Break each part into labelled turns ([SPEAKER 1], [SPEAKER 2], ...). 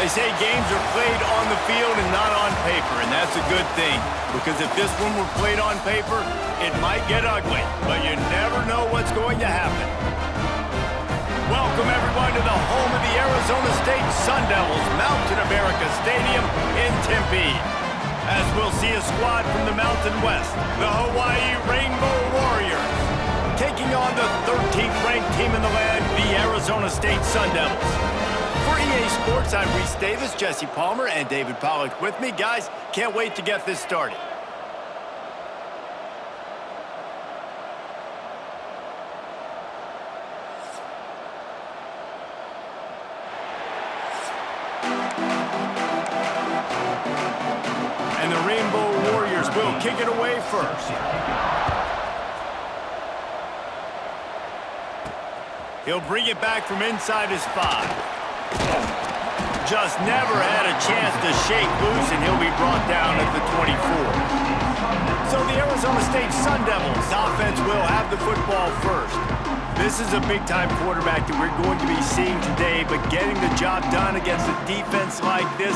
[SPEAKER 1] They say games are played on the field and not on paper, and that's a good thing. Because if this one were played on paper, it might get ugly, but you never know what's going to happen. Welcome, everyone, to the home of the Arizona State Sun Devils, Mountain America Stadium in Tempe. As we'll see a squad from the Mountain West, the Hawaii Rainbow Warriors, taking on the 13th ranked team in the land, the Arizona State Sun Devils. For EA Sports, I'm Reese Davis, Jesse Palmer, and David Pollack with me. Guys, can't wait to get this started. And the Rainbow Warriors will kick it away first. He'll bring it back from inside his 5. Just never had a chance to shake loose, and he'll be brought down at the 24. So the Arizona State Sun Devils offense will have the football first. This is a big-time quarterback that we're going to be seeing today, but getting the job done against a defense like this,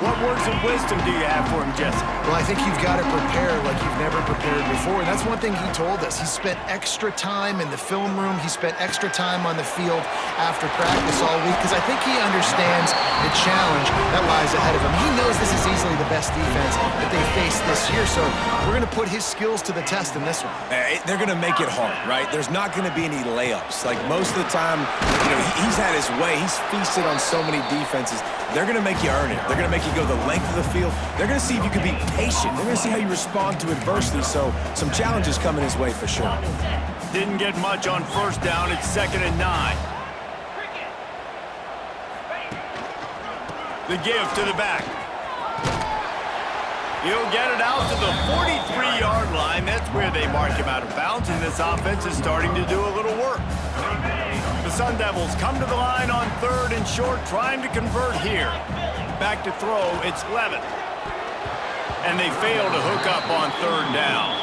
[SPEAKER 1] what words of wisdom do you have for him, Jesse?
[SPEAKER 2] Well, I think you've got to prepare like you've never prepared before, and that's one thing he told us. He spent extra time in the film room. He spent extra time on the field after practice all week, because I think he understands the challenge that lies ahead of him. He knows this is easily the best defense that they faced this year, so we're going to put his skills to the test in this one.
[SPEAKER 3] They're going to make it hard, right? There's not going to be any layups. Like most of the time, he's had his way. He's feasted on so many defenses. They're going to make you earn it. They're going to make you go the length of the field. They're going to see if you can be patient. They're going to see how you respond to adversity. So some challenges coming his way for sure.
[SPEAKER 1] Didn't get much on first down. It's 2nd and 9. The give to the back. He'll get it out to the 43-yard line. That's where they mark him out of bounds, and this offense is starting to do a little work. The Sun Devils come to the line on 3rd and short, trying to convert here. Back to throw, it's Levin. And they fail to hook up on 3rd down.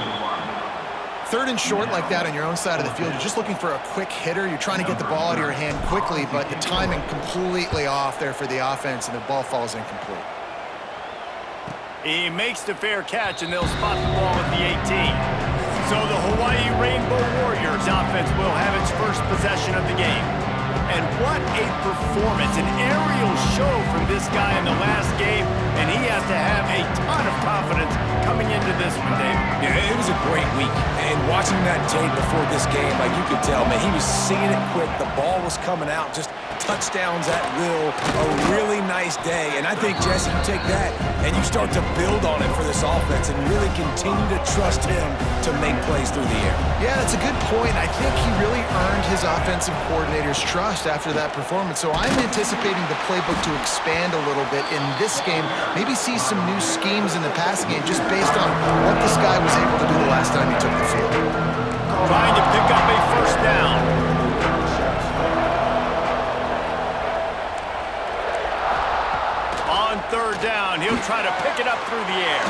[SPEAKER 2] 3rd and short like that on your own side of the field, you're just looking for a quick hitter. You're trying to get the ball out of your hand quickly, but the timing completely off there for the offense, and the ball falls incomplete.
[SPEAKER 1] He makes the fair catch, and they'll spot the ball at the 18. So the Hawaii Rainbow Warriors offense will have its first possession of the game. And what a performance, an aerial show from this guy in the last game, and he has to have a ton of confidence coming into this one, Dave.
[SPEAKER 3] Yeah, it was a great week, and watching that tape before this game, like you could tell, man, he was seeing it quick. The ball was coming out, just touchdowns at will, a really nice day. And I think, Jesse, you take that and you start to build on it for this offense and really continue to trust him to make plays through the air.
[SPEAKER 2] Yeah, that's a good point. I think he really earned his offensive coordinator's trust after that performance. So I'm anticipating the playbook to expand a little bit in this game, maybe see some new schemes in the passing game just based on what this guy was able to do the last time he took the field.
[SPEAKER 1] Trying to pick up a first down. On 3rd down, he'll try to pick it up through the air.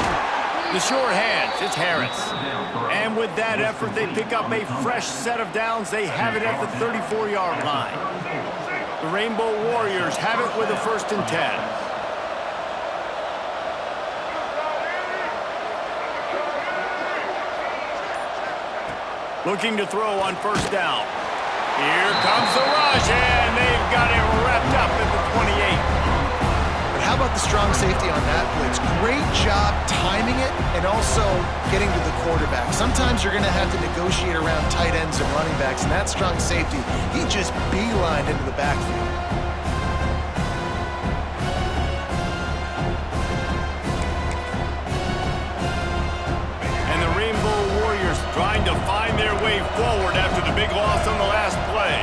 [SPEAKER 1] The sure hands, it's Harris. And with that effort, they pick up a fresh set of downs. They have it at the 34-yard line. The Rainbow Warriors have it with a 1st and 10. Looking to throw on 1st down. Here comes the rush, and they've got it wrapped up at the 28.
[SPEAKER 2] How about the strong safety on that blitz? Great job timing it and also getting to the quarterback. Sometimes you're going to have to negotiate around tight ends and running backs, and that strong safety, he just beelined into the backfield.
[SPEAKER 1] And the Rainbow Warriors trying to find their way forward after the big loss on the last play.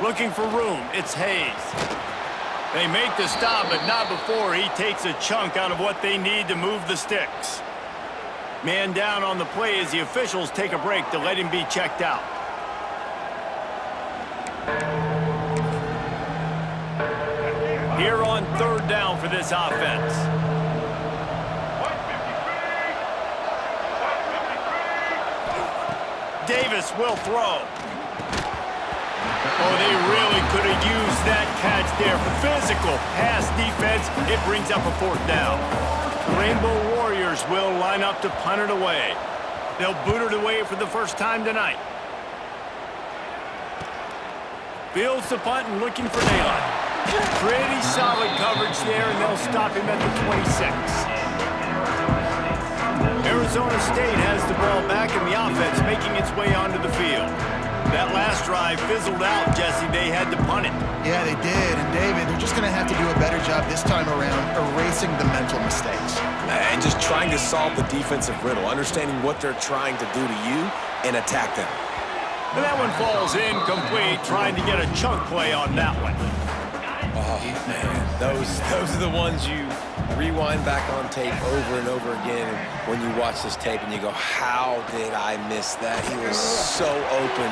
[SPEAKER 1] Looking for room, it's Hayes. They make the stop, but not before he takes a chunk out of what they need to move the sticks. Man down on the play as the officials take a break to let him be checked out. Here on 3rd down for this offense. Davis will throw. Oh, they really could have used that catch there. Physical pass defense. It brings up a fourth down. The Rainbow Warriors will line up to punt it away. They'll boot it away for the first time tonight. Fields the punt and looking for daylight. Pretty solid coverage there, and they'll stop him at the 26. Arizona State has the ball back, and the offense making its way onto the field. That last drive fizzled out, Jesse. They had to punt it.
[SPEAKER 2] Yeah, they did. And, David, they're just going to have to do a better job this time around erasing the mental mistakes.
[SPEAKER 3] And just trying to solve the defensive riddle, understanding what they're trying to do to you and attack them.
[SPEAKER 1] And that one falls incomplete, trying to get a chunk play on that one.
[SPEAKER 3] Oh, man, those are the ones you rewind back on tape over and over again when you watch this tape and you go, how did I miss that? He was so open.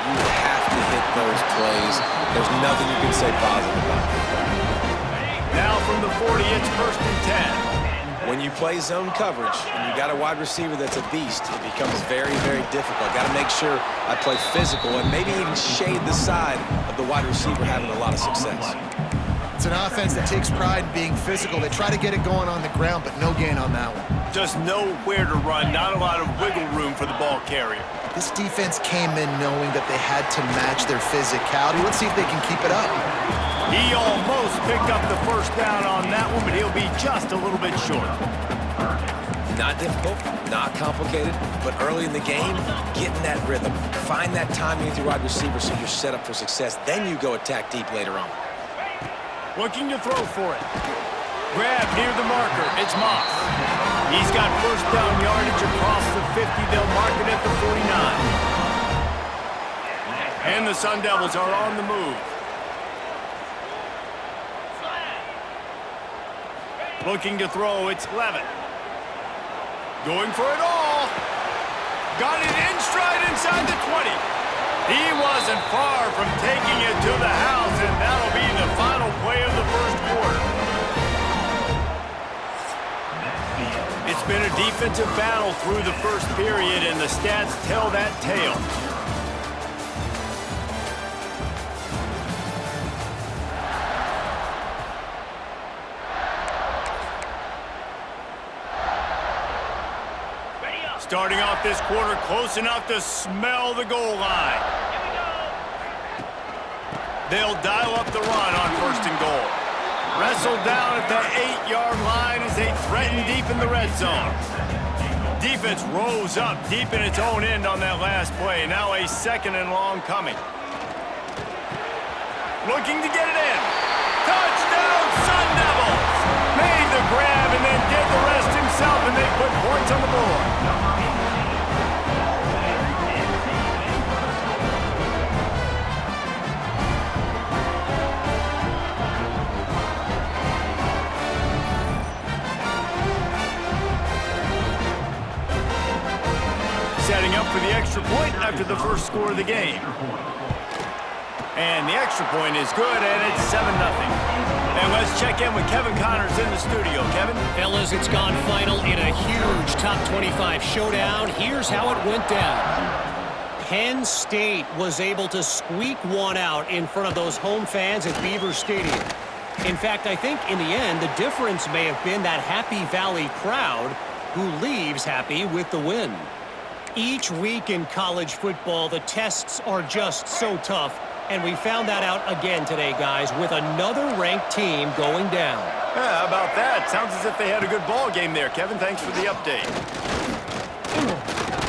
[SPEAKER 3] You have to hit those plays. There's nothing you can say positive about that.
[SPEAKER 1] Now from the 40, it's 1st and 10.
[SPEAKER 3] When you play zone coverage and you got a wide receiver that's a beast, it becomes very, very difficult. Got to make sure I play physical and maybe even shade the side of the wide receiver having a lot of success.
[SPEAKER 2] It's an offense that takes pride in being physical. They try to get it going on the ground, but no gain on that one.
[SPEAKER 1] Just nowhere to run, not a lot of wiggle room for the ball carrier.
[SPEAKER 2] This defense came in knowing that they had to match their physicality. Let's see if they can keep it up.
[SPEAKER 1] He almost picked up the first down on that one, but he'll be just a little bit short.
[SPEAKER 3] Not difficult, not complicated, but early in the game, get in that rhythm. Find that timing with your wide receiver so you're set up for success. Then you go attack deep later on.
[SPEAKER 1] Looking to throw for it. Grab near the marker. It's Moss. He's got first down yardage across the 50. They'll mark it at the 49. And the Sun Devils are on the move. Looking to throw, it's Levitt. Going for it all. Got it in stride inside the 20. He wasn't far from taking it to the house, and that'll be the final play of the first quarter. It's been a defensive battle through the first period, and the stats tell that tale. Starting off this quarter close enough to smell the goal line. They'll dial up the run on 1st and goal. Wrestled down at the 8-yard line as they threaten deep in the red zone. Defense rose up deep in its own end on that last play. Now a 2nd and long coming. Looking to get it in. Touchdown, Sun Devils! Made the grab and then did the rest himself, and they put points on the board. Setting up for the extra point after the first score of the game. And the extra point is good, and it's 7-0. And let's check in with Kevin Connors in the studio. Kevin?
[SPEAKER 4] Fellas, it's gone final in a huge top 25 showdown. Here's how it went down. Penn State was able to squeak one out in front of those home fans at Beaver Stadium. In fact, I think in the end, the difference may have been that Happy Valley crowd who leaves happy with the win. Each week in college football, the tests are just so tough, and we found that out again today, guys, with another ranked team going down.
[SPEAKER 1] Yeah, how about that? Sounds as if they had a good ball game there, Kevin. Thanks for the update.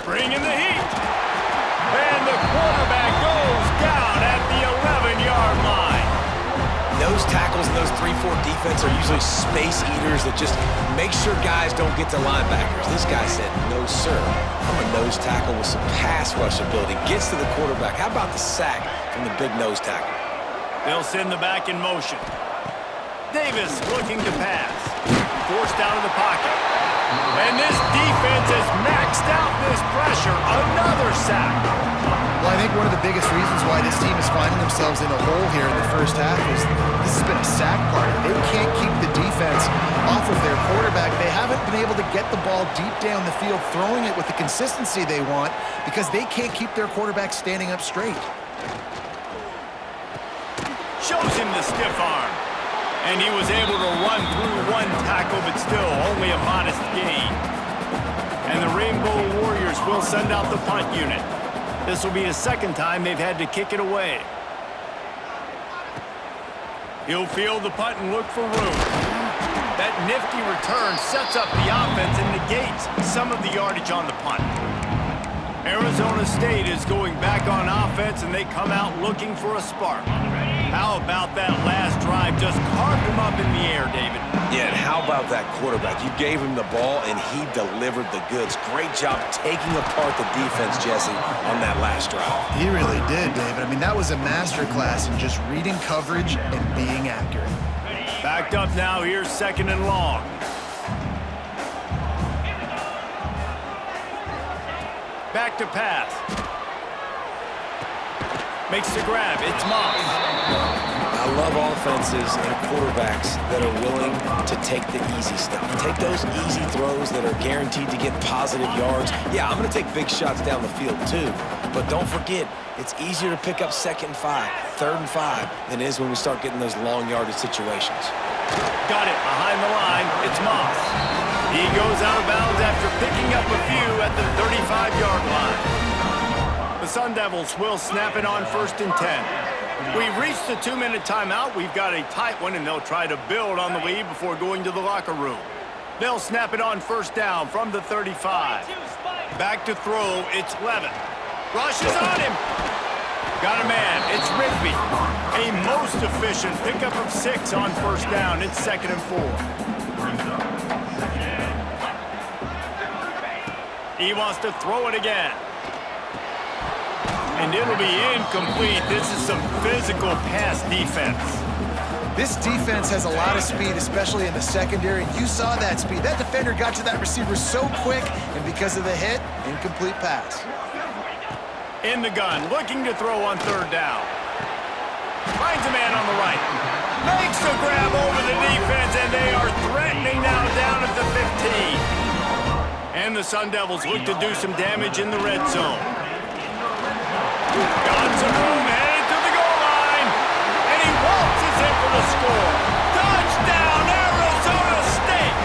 [SPEAKER 1] Bringing the heat. And the quarterback goes down at the 11-yard line.
[SPEAKER 3] Those tackles and those 3-4 defense are usually space eaters that just make sure guys don't get to linebackers. This guy said, no, sir. I'm a nose tackle with some pass rush ability. Gets to the quarterback. How about the sack from the big nose tackle?
[SPEAKER 1] They'll send the back in motion. Davis looking to pass. Forced out of the pocket. And this defense has maxed out this pressure. Another sack.
[SPEAKER 2] Well, I think one of the biggest reasons why this team is finding themselves in a hole here in the first half is this has been a sack party. They can't keep the defense off of their quarterback. They haven't been able to get the ball deep down the field, throwing it with the consistency they want because they can't keep their quarterback standing up straight.
[SPEAKER 1] shows him the stiff arm. And he was able to run through one tackle, but still only a modest gain. And the Rainbow Warriors will send out the punt unit. This will be the second time they've had to kick it away. He'll field the punt and look for room. That nifty return sets up the offense and negates some of the yardage on the punt. Arizona State is going back on offense, and they come out looking for a spark. How about that last drive? Just carved him up in the air, David.
[SPEAKER 3] Yeah, and how about that quarterback? You gave him the ball, and he delivered the goods. Great job taking apart the defense, Jesse, on that last drive.
[SPEAKER 2] He really did, David. I mean, that was a masterclass in just reading coverage and being accurate.
[SPEAKER 1] Backed up now, here's 2nd and long. Back to pass. Makes the grab. It's Moss.
[SPEAKER 3] I love offenses and quarterbacks that are willing to take the easy stuff. Take those easy throws that are guaranteed to get positive yards. Yeah, I'm going to take big shots down the field too. But don't forget, it's easier to pick up 2nd and 5, 3rd and 5 than it is when we start getting those long yardage situations.
[SPEAKER 1] Got it behind the line. It's Moss. He goes out of bounds after picking up a few at the 35-yard line. The Sun Devils will snap it on 1st and 10. We've reached the 2-minute timeout. We've got a tight one, and they'll try to build on the lead before going to the locker room. They'll snap it on 1st down from the 35. Back to throw. It's Levin. Rushes on him. Got a man. It's Rigby. A most efficient pickup of 6 on 1st down. It's 2nd and 4. He wants to throw it again. And it'll be incomplete. This is some physical pass defense.
[SPEAKER 2] This defense has a lot of speed, especially in the secondary. You saw that speed. That defender got to that receiver so quick, and because of the hit, incomplete pass.
[SPEAKER 1] In the gun, looking to throw on 3rd down. Finds a man on the right. Makes the grab over the defense, and they are threatening now down at the 15. And the Sun Devils look to do some damage in the red zone. Got some room, headed to the goal line, and he waltzes in for the score. Touchdown, Arizona State!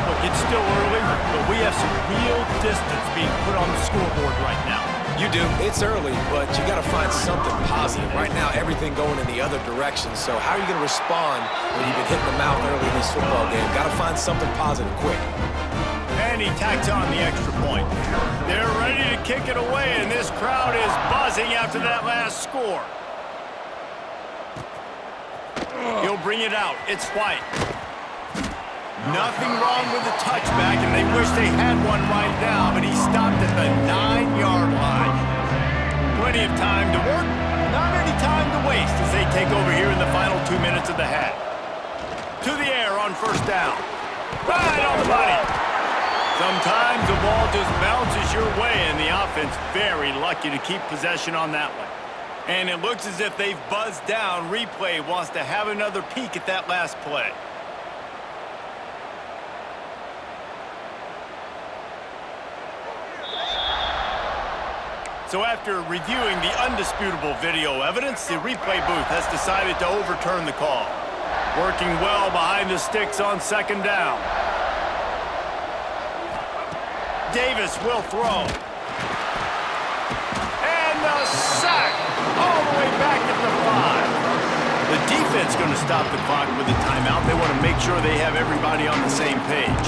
[SPEAKER 1] Look, it's still early, but we have some real distance being put on the scoreboard right now.
[SPEAKER 3] You do. It's early, but you got to find something positive. Right now, everything going in the other direction. So how are you going to respond when you've been hitting the mouth early in this football game? Got to find something positive quick.
[SPEAKER 1] And he tacks on the extra point. They're ready to kick it away, and this crowd is buzzing after that last score. He'll bring it out. It's White. Nothing wrong with the touchback, and they wish they had one right now, but he stopped at the 9-yard line. Plenty of time to work, not any time to waste as they take over here in the final 2 minutes of the half. To the air on 1st down. Right on the money. Sometimes the ball just bounces your way, and the offense very lucky to keep possession on that one. And it looks as if they've buzzed down. Replay wants to have another peek at that last play. So after reviewing the undisputable video evidence, the replay booth has decided to overturn the call. Working well behind the sticks on 2nd down. Davis will throw. And the sack all the way back at the 5. The defense going to stop the clock with a timeout. They want to make sure they have everybody on the same page.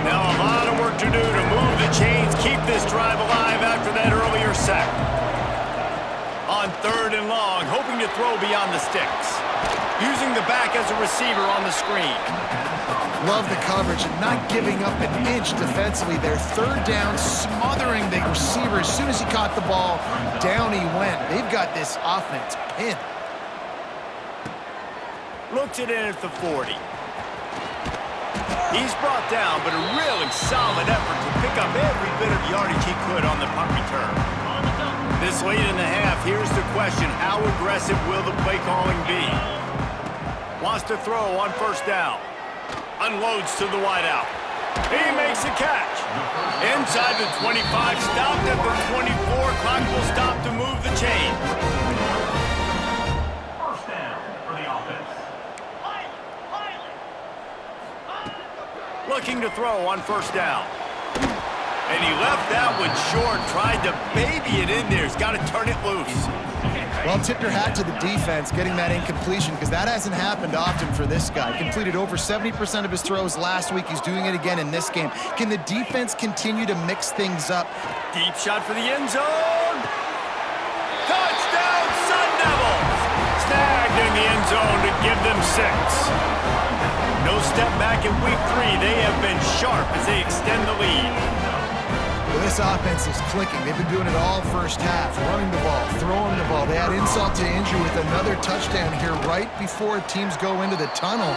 [SPEAKER 1] Now a lot of work to do to move the chains, keep this drive alive after that earlier sack. On 3rd and long, hoping to throw beyond the sticks. Using the back as a receiver on the screen.
[SPEAKER 2] Love the coverage and not giving up an inch defensively there. 3rd down, smothering the receiver. As soon as he caught the ball, down he went. They've got this offense pinned.
[SPEAKER 1] Looks it in at the 40. He's brought down, but a really solid effort to pick up every bit of yardage he could on the punt return. This late in the half, here's the question. How aggressive will the play calling be? Wants to throw on 1st down. Unloads to the wideout. He makes a catch. In inside the 25, stopped at the 24. Clock will stop to move the chain.
[SPEAKER 5] First down for the offense.
[SPEAKER 1] Looking to throw on first down. And he left that one short, tried to baby it in there. He's got to turn it loose.
[SPEAKER 2] Well, tip your hat to the defense getting that incompletion, because that hasn't happened often for this guy. Completed over 70% of his throws last week. He's doing it again in this game. Can the defense continue to mix things up?
[SPEAKER 1] Deep shot for the end zone. Touchdown, Sun Devils! Snagged in the end zone to give them 6. No step back in week 3. They have been sharp as they extend the lead.
[SPEAKER 2] Well, this offense is clicking. They've been doing it all first half, running the ball, throwing the ball. They had insult to injury with another touchdown here right before teams go into the tunnel.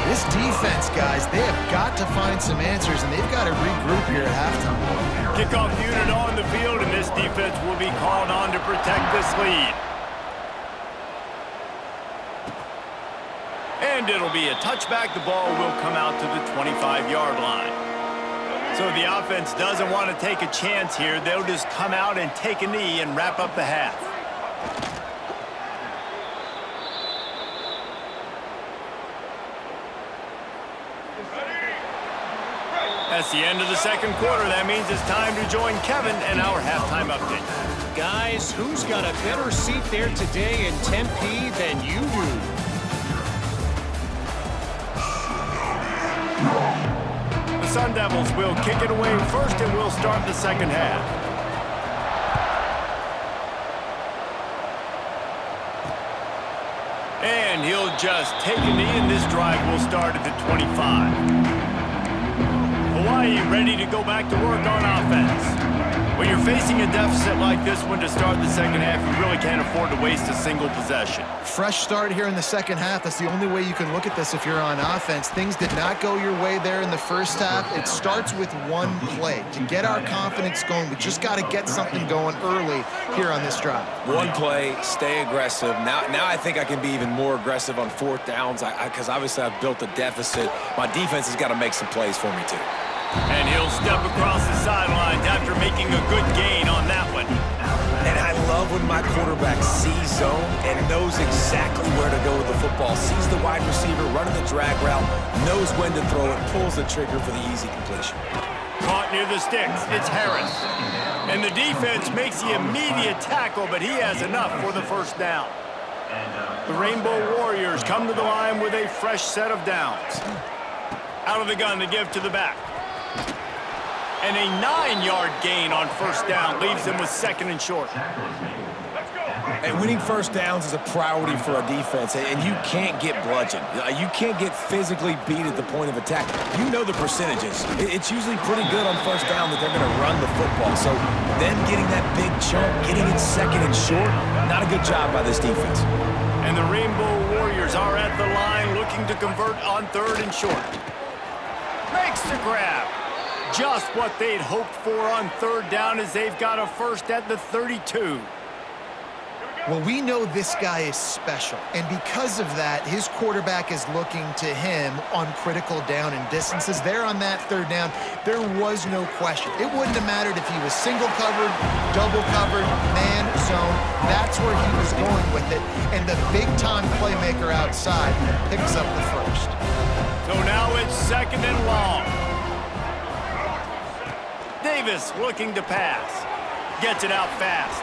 [SPEAKER 2] This defense, guys, they have got to find some answers, and they've got to regroup here at halftime.
[SPEAKER 1] Kickoff unit on the field, and this defense will be called on to protect this lead. And it'll be a touchback. The ball will come out to the 25-yard line. So the offense doesn't want to take a chance here. They'll just come out and take a knee and wrap up the half. That's the end of the second quarter. That means it's time to join Kevin and our halftime update.
[SPEAKER 4] Guys, who's got a better seat there today in Tempe than you do?
[SPEAKER 1] The Sun Devils will kick it away first, and we'll start the second half. And he'll just take a knee, and this drive will start at the 25. Hawaii ready to go back to work on offense. When you're facing a deficit like this one to start the second half, you really can't afford to waste a single possession.
[SPEAKER 2] Fresh start here in the second half. That's the only way you can look at this if you're on offense. Things did not go your way there in the first half. It starts with one play. To get our confidence going, we just got to get something going early here on this drive.
[SPEAKER 3] One play, stay aggressive. Now I think I can be even more aggressive on fourth downs because obviously I've built a deficit. My defense has got to make some plays for me, too.
[SPEAKER 1] And he'll step across the sidelines after making a good gain on that one.
[SPEAKER 3] And I love when my quarterback sees zone and knows exactly where to go with the football. Sees the wide receiver running the drag route, knows when to throw it, pulls the trigger for the easy completion.
[SPEAKER 1] Caught near the sticks. It's Harris. And the defense makes the immediate tackle, but he has enough for the first down. The Rainbow Warriors come to the line with a fresh set of downs. Out of the gun to give to the back. And a 9-yard gain on first down leaves them with second and short.
[SPEAKER 3] And winning first downs is a priority for our defense, and you can't get bludgeoned. You can't get physically beat at the point of attack. You know the percentages. It's usually pretty good on first down that they're going to run the football. So them getting that big chunk, getting it second and short, not a good job by this defense.
[SPEAKER 1] And the Rainbow Warriors are at the line looking to convert on third and short. Makes the grab. Just what they'd hoped for on third down as they've got a first at the 32.
[SPEAKER 2] Well, we know this guy is special, and because of that, his quarterback is looking to him on critical down and distances. There on that third down, there was no question. It wouldn't have mattered if he was single covered, double covered, man, zone. That's where he was going with it, and the big-time playmaker outside picks up the first.
[SPEAKER 1] So now it's second and long. Davis looking to pass. Gets it out fast.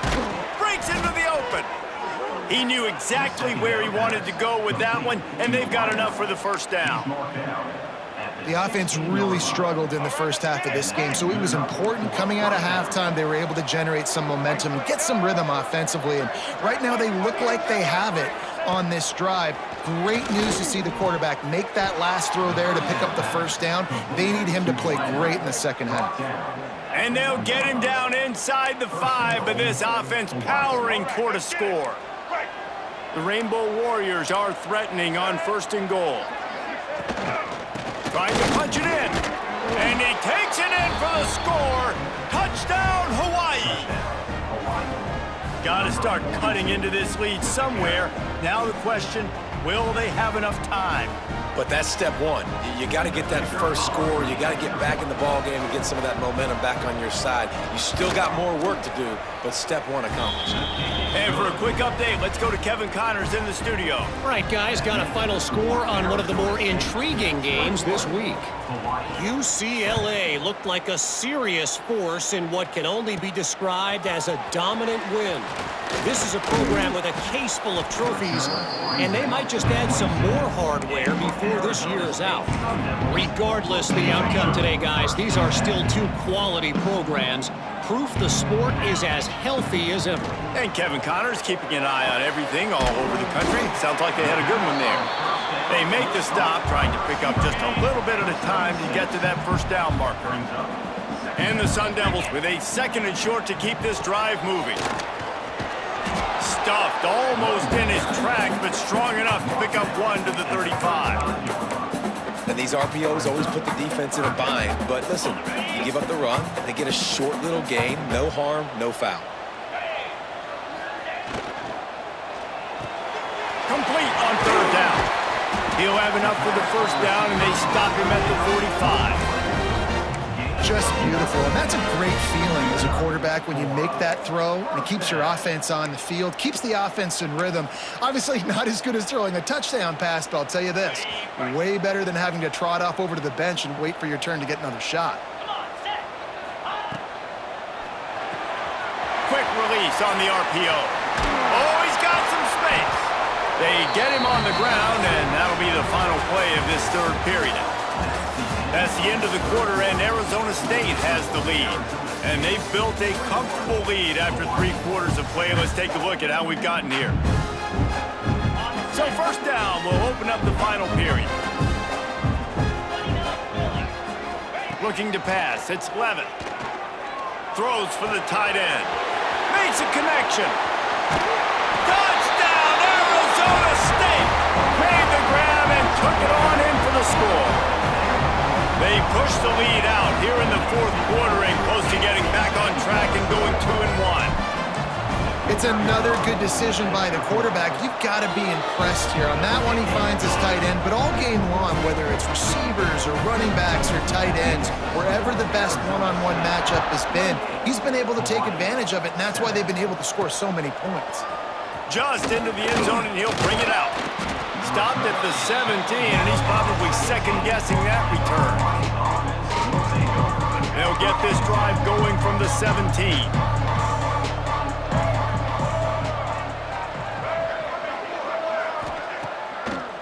[SPEAKER 1] Breaks into the open. He knew exactly where he wanted to go with that one, and they've got enough for the first down.
[SPEAKER 2] The offense really struggled in the first half of this game, so it was important coming out of halftime. They were able to generate some momentum and get some rhythm offensively, and right now they look like they have it on this drive. Great news to see the quarterback make that last throw there to pick up the first down. They need him to play great in the second half.
[SPEAKER 1] And they'll get him down inside the 5, but this offense powering toward a score. The Rainbow Warriors are threatening on first and goal. Trying to punch it in. And he takes it in for the score. Touchdown, Hawaii. Got to start cutting into this lead somewhere. Now the question, will they have enough time?
[SPEAKER 3] But that's step one. You got to get that first score. You got to get back in the ball game and get some of that momentum back on your side. You still got more work to do, but step one accomplished.
[SPEAKER 1] And for a quick update, let's go to Kevin Connors in the studio.
[SPEAKER 4] All right, guys, got a final score on one of the more intriguing games this week. UCLA looked like a serious force in what can only be described as a dominant win. This is a program with a case full of trophies, and they might just add some more hardware before this year is out. Regardless the outcome today, guys, these are still two quality programs. Proof the sport is as healthy as ever.
[SPEAKER 1] And Kevin Connors keeping an eye on everything all over the country. Sounds like they had a good one there. They make the stop, trying to pick up just a little bit at a time to get to that first down marker. And the Sun Devils with a 2nd and short to keep this drive moving. Stuffed almost in his tracks, but strong enough to pick up 1 to the 35.
[SPEAKER 3] And these RPOs always put the defense in a bind. But listen, you give up the run, they get a short little gain, no harm, no foul.
[SPEAKER 1] Complete on 3rd down. He'll have enough for the first down, and they stop him at the 45.
[SPEAKER 2] Just beautiful, and that's a great feeling as a quarterback when you make that throw, and it keeps your offense on the field, keeps the offense in rhythm. Obviously not as good as throwing a touchdown pass, but I'll tell you this, way better than having to trot off over to the bench and wait for your turn to get another shot.
[SPEAKER 1] Quick release on the RPO. Oh, he's got some space. They get him on the ground, and that'll be the final play of this 3rd period. That's the end of the quarter, and Arizona State has the lead. And they've built a comfortable lead after 3 quarters of play. Let's take a look at how we've gotten here. So first down will open up the final period. Looking to pass, it's Levin. Throws for the tight end. Makes a connection. Touchdown, Arizona State! Made the grab and took it on in for the score. They push the lead out here in the 4th quarter and close to getting back on track and going 2-1.
[SPEAKER 2] It's another good decision by the quarterback. You've got to be impressed here. On that one, he finds his tight end, but all game long, whether it's receivers or running backs or tight ends, wherever the best one-on-one matchup has been, he's been able to take advantage of it, and that's why they've been able to score so many points.
[SPEAKER 1] Just into the end zone, and he'll bring it out. Stopped at the 17, and he's probably second-guessing that return. They'll get this drive going from the 17.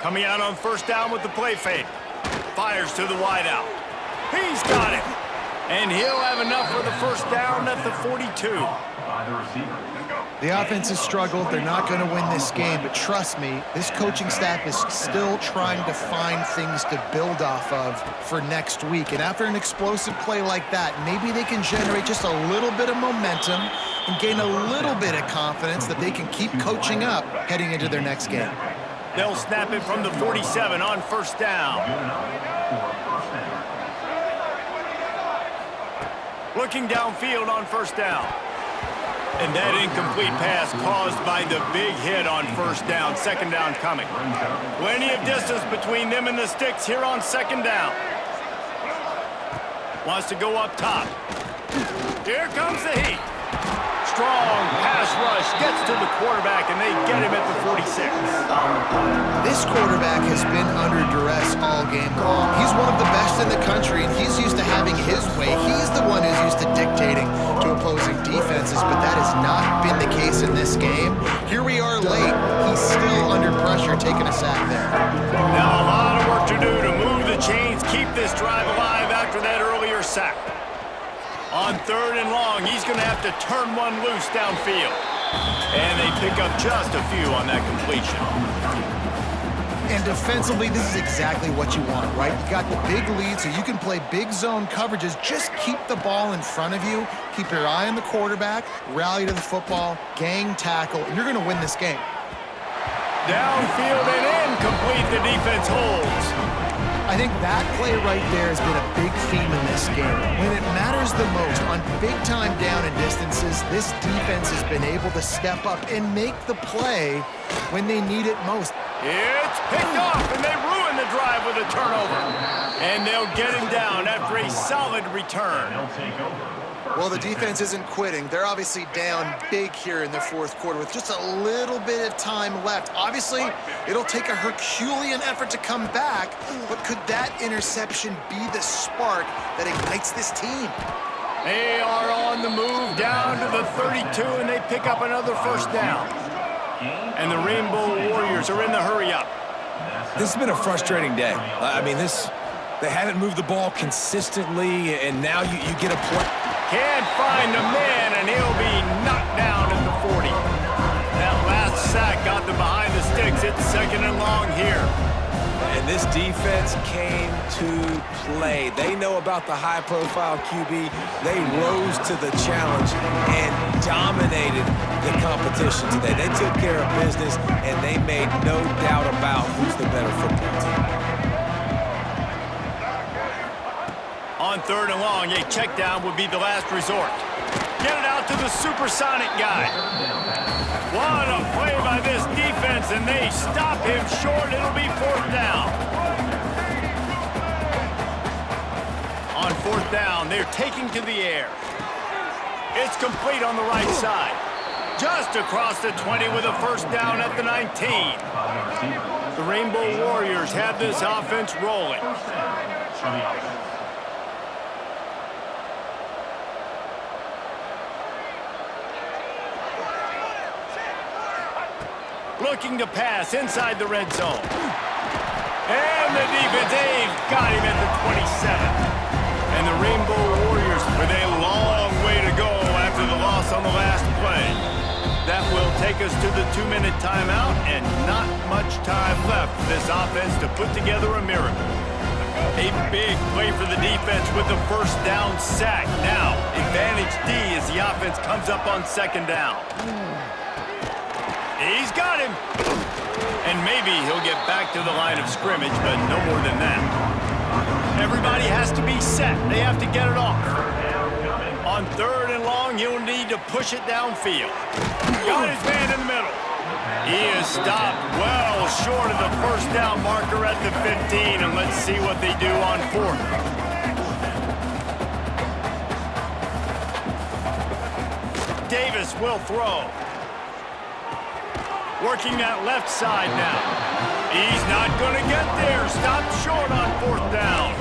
[SPEAKER 1] Coming out on first down with the play fake. Fires to the wideout. He's got it. And he'll have enough for the first down at the 42.
[SPEAKER 2] The offense has struggled. They're not going to win this game, but trust me, this coaching staff is still trying to find things to build off of for next week. And after an explosive play like that, maybe they can generate just a little bit of momentum and gain a little bit of confidence that they can keep coaching up heading into their next game.
[SPEAKER 1] They'll snap it from the 47 on first down. Looking downfield on first down. And that incomplete pass caused by the big hit on first down. 2nd down coming. Plenty of distance between them and the sticks here on 2nd down. Wants to go up top. Here comes the heat. Strong pass rush gets to the quarterback, and they get him at the 46.
[SPEAKER 2] This quarterback has been under duress all game long. He's one of the best in the country, and he's used to having his way. He's the one who's used to dictating to opposing defenses, but that has not been the case in this game. Here we are late. He's still under pressure, taking a sack there.
[SPEAKER 1] Now a lot of work to do to move the chains, keep this drive alive after that earlier sack. On 3rd and long, he's going to have to turn one loose downfield. And they pick up just a few on that completion.
[SPEAKER 2] And defensively, this is exactly what you want, right? You got the big lead, so you can play big zone coverages. Just keep the ball in front of you. Keep your eye on the quarterback, rally to the football, gang tackle, and you're going to win this game.
[SPEAKER 1] Downfield and incomplete, the defense holds.
[SPEAKER 2] I think that play right there has been a big theme in this game. When it matters the most, on big-time down and distances, this defense has been able to step up and make the play when they need it most.
[SPEAKER 1] It's picked off, and they ruin the the drive with a turnover. And they'll get him down after a solid return.
[SPEAKER 5] They'll take over.
[SPEAKER 2] Well, the defense isn't quitting. They're obviously down big here in the fourth quarter with just a little bit of time left. Obviously, it'll take a Herculean effort to come back, but could that interception be the spark that ignites this team?
[SPEAKER 1] They are on the move down to the 32, and they pick up another first down. And the Rainbow Warriors are in the hurry-up.
[SPEAKER 3] This has been a frustrating day. I mean, they haven't moved the ball consistently, and now you get a play.
[SPEAKER 1] Can't find a man, and he'll be knocked down at the 40. That last sack got them behind the sticks. It's second and long here.
[SPEAKER 3] And this defense came to play. They know about the high-profile QB. They rose to the challenge and dominated the competition today. They took care of business, and they made no doubt about who's the better football team.
[SPEAKER 1] On third and long, a check down would be the last resort. Get it out to the supersonic guy. What a play by this defense, and they stop him short. It'll be fourth down. On fourth down, they're taking to the air. It's complete on the right side. Just across the 20 with a first down at the 19. The Rainbow Warriors have this offense rolling. Looking to pass inside the red zone. And the defense, they've got him at the 27. And the Rainbow Warriors with a long way to go after the loss on the last play. That will take us to the 2-minute timeout, and not much time left for this offense to put together a miracle. A big play for the defense with the first down sack. Now, advantage D as the offense comes up on second down. He's got him. And maybe he'll get back to the line of scrimmage, but no more than that. Everybody has to be set. They have to get it off. On third and long, he'll need to push it downfield. Got his man in the middle. He is stopped well short of the first down marker at the 15, and let's see what they do on fourth. Davis will throw. Working that left side now. He's not going to get there. Stopped short on fourth down.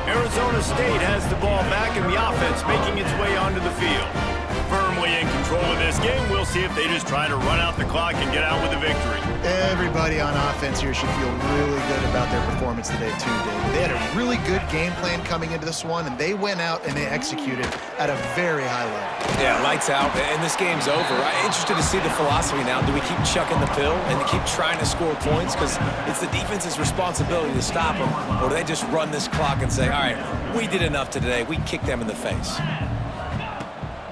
[SPEAKER 1] Arizona State has the ball back, and the offense making its way onto the field. Firmly in control of this game. We'll see if they just try to run out the clock and get out with a victory.
[SPEAKER 2] Everybody on offense here should feel really good about their performance today, too, David. They had a really good game plan coming into this one, and they went out and they executed at a very high level.
[SPEAKER 3] Yeah, lights out, and this game's over. I'm interested to see the philosophy now. Do we keep chucking the pill and keep trying to score points? Because it's the defense's responsibility to stop them. Or do they just run this clock and say, all right, we did enough today. We kicked them in the face.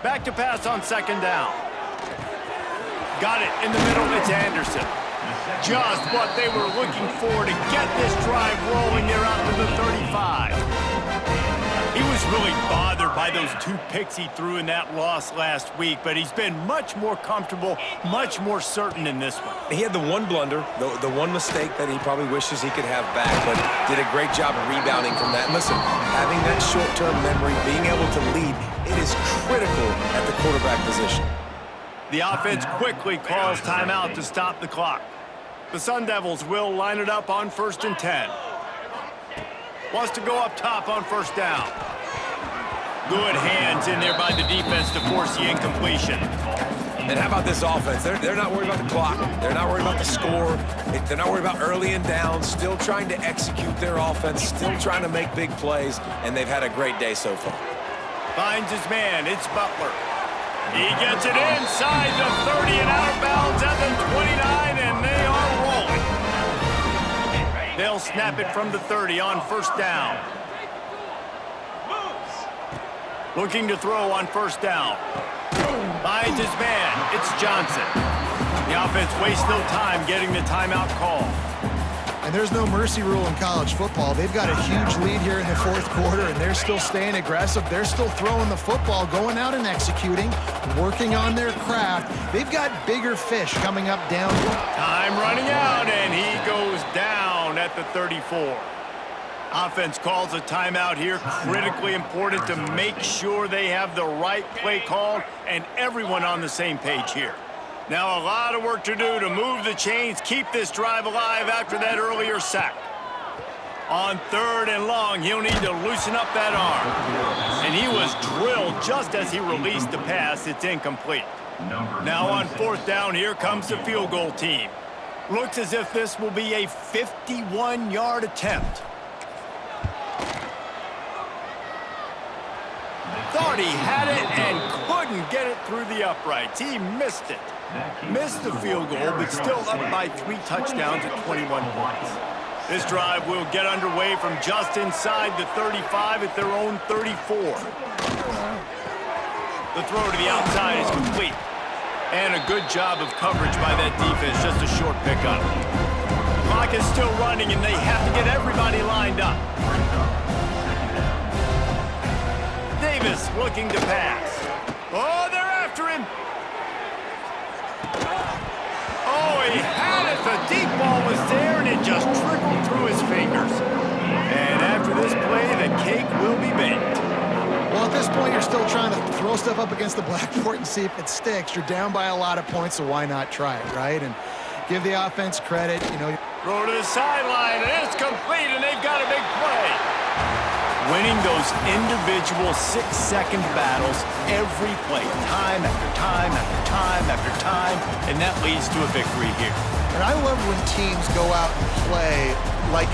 [SPEAKER 1] Back to pass on second down. Got it in the middle. It's Anderson. Just what they were looking for to get this drive rolling there out to the 35. He was really bothered by those 2 picks he threw in that loss last week, but he's been much more comfortable, much more certain in this one.
[SPEAKER 3] He had the one blunder, the one mistake that he probably wishes he could have back, but did a great job of rebounding from that. And listen, having that short-term memory, being able to lead, it is critical at the quarterback position.
[SPEAKER 1] The offense quickly calls timeout to stop the clock. The Sun Devils will line it up on 1st and 10. Wants to go up top on first down. Good hands in there by the defense to force the incompletion.
[SPEAKER 3] And how about this offense? They're not worried about the clock. They're not worried about the score. They're not worried about early and down. Still trying to execute their offense. Still trying to make big plays. And they've had a great day so far.
[SPEAKER 1] Finds his man. It's Butler. He gets it inside the 30 and out of bounds at the 29, and they are rolling. They'll snap it from the 30 on first down. Looking to throw on first down. Finds his man. It's Johnson. The offense wastes no time getting the timeout call.
[SPEAKER 2] And there's no mercy rule in college football. They've got a huge lead here in the fourth quarter, and they're still staying aggressive. They're still throwing the football, going out and executing, working on their craft. They've got bigger fish coming up down.
[SPEAKER 1] Time running out, and he goes down at the 34. Offense calls a timeout here. Critically important to make sure they have the right play called and everyone on the same page here. Now a lot of work to do to move the chains, keep this drive alive after that earlier sack. On 3rd and long, he'll need to loosen up that arm. And he was drilled just as he released the pass. It's incomplete. Now on 4th down, here comes the field goal team. Looks as if this will be a 51-yard attempt. Thought he had it and couldn't get it through the uprights. He missed it. Missed the field goal, but still up by 3 touchdowns at 21 points. This drive will get underway from just inside the 35 at their own 34. The throw to the outside is complete. And a good job of coverage by that defense, just a short pickup. Clock is still running, and they have to get everybody lined up. Davis looking to pass. Oh, they're after him. Oh, he had it. The deep ball was there, and it just trickled through his fingers. And after this play, the cake will be baked.
[SPEAKER 2] Well, at this point, you're still trying to throw stuff up against the blackboard and see if it sticks. You're down by a lot of points, so why not try it, right? And give the offense credit. You know,
[SPEAKER 1] throw to the sideline, and it's complete, and they've got a big play. Winning those individual 6-second battles every play, time after time after time after time, and that leads to a victory here.
[SPEAKER 2] and I love when teams go out and play like it's